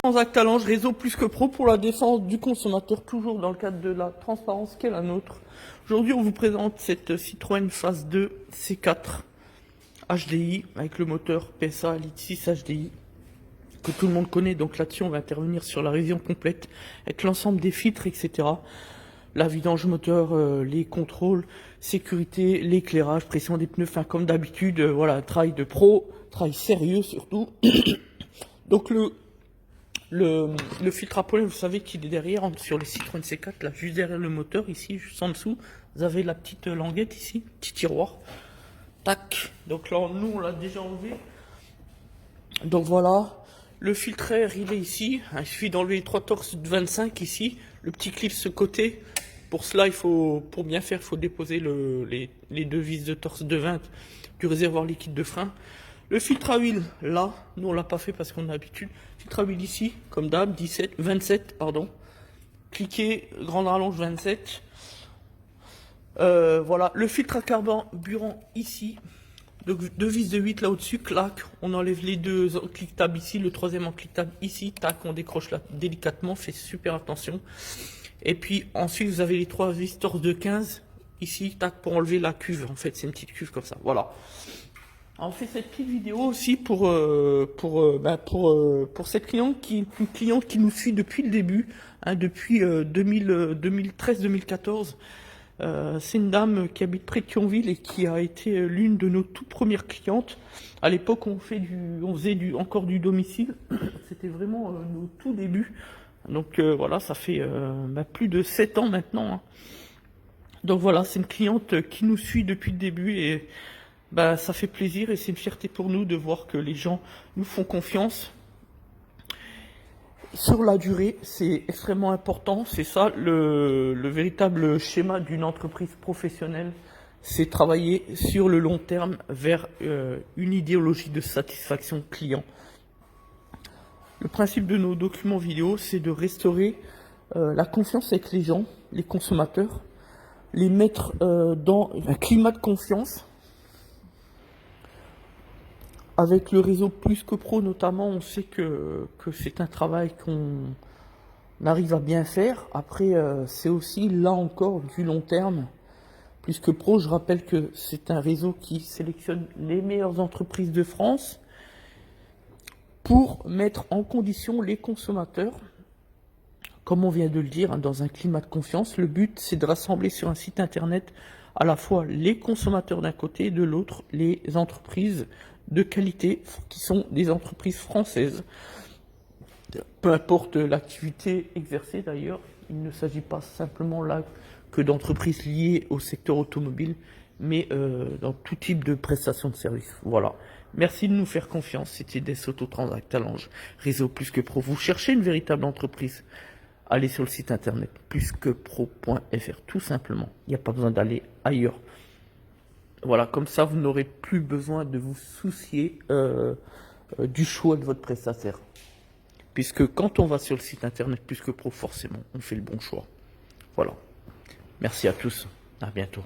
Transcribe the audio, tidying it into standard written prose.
Transactalange, réseau plus que pro pour la défense du consommateur, toujours dans le cadre de la transparence qu'est la nôtre. Aujourd'hui, on vous présente cette Citroën Phase 2 C4 HDI avec le moteur PSA Elite 6 HDI que tout le monde connaît. Donc là-dessus, on va intervenir sur la révision complète avec l'ensemble des filtres, etc. La vidange moteur, les contrôles, sécurité, l'éclairage, pression des pneus, enfin comme d'habitude, voilà, travail de pro, travail sérieux surtout. Donc le filtre à pollen, vous savez qu'il est derrière, sur les Citroën C4, là, juste derrière le moteur, ici, juste en dessous, vous avez la petite languette ici, petit tiroir. Tac. Donc là, nous, on l'a déjà enlevé. Donc voilà. Le filtre air, il est ici. Il suffit d'enlever les 3 torses de 25 ici. Le petit clip ce côté. Pour cela, pour bien faire, il faut déposer les deux vis de torse de 20 du réservoir liquide de frein. Le filtre à huile, là, nous on l'a pas fait parce qu'on a l'habitude. Filtre à huile ici, comme d'hab, 27, pardon. Cliquez, grande rallonge 27. Voilà, le filtre à carburant ici. Donc deux vis de 8 là au-dessus, clac, on enlève les deux cliquetables ici, le troisième en cliquetable ici, tac, on décroche là délicatement, fait super attention. Et puis ensuite vous avez les 3 vis torse de 15 ici, tac, pour enlever la cuve, en fait c'est une petite cuve comme ça, voilà. Alors, on fait cette petite vidéo aussi pour cette cliente une cliente qui nous suit depuis le début, hein, depuis 2013-2014. C'est une dame qui habite près de Thionville et qui a été l'une de nos toutes premières clientes. À l'époque, on faisait encore du domicile. C'était vraiment nos tout débuts. Donc voilà, ça fait plus de 7 ans maintenant, hein. Donc voilà, c'est une cliente qui nous suit depuis le début et ça fait plaisir et c'est une fierté pour nous de voir que les gens nous font confiance. Sur la durée, c'est extrêmement important. C'est ça le véritable schéma d'une entreprise professionnelle. C'est travailler sur le long terme vers une idéologie de satisfaction client. Le principe de nos documents vidéo, c'est de restaurer la confiance avec les gens, les consommateurs, les mettre dans un climat de confiance. Avec le réseau Plus que Pro notamment, on sait que c'est un travail qu'on arrive à bien faire. Après, c'est aussi là encore du long terme. Plus que Pro, je rappelle que c'est un réseau qui sélectionne les meilleures entreprises de France pour mettre en condition les consommateurs. Comme on vient de le dire, hein, dans un climat de confiance, le but c'est de rassembler sur un site internet à la fois les consommateurs d'un côté et de l'autre les entreprises de qualité qui sont des entreprises françaises. Peu importe l'activité exercée d'ailleurs, il ne s'agit pas simplement là que d'entreprises liées au secteur automobile, mais dans tout type de prestations de services. Voilà. Merci de nous faire confiance. C'était Des Auto Transactalange, réseau Plus que Pro. Vous cherchez une véritable entreprise, allez sur le site internet plusquepro.fr, tout simplement. Il n'y a pas besoin d'aller ailleurs. Voilà, comme ça, vous n'aurez plus besoin de vous soucier du choix de votre prestataire. Puisque quand on va sur le site internet Plus que Pro, forcément, on fait le bon choix. Voilà. Merci à tous. À bientôt.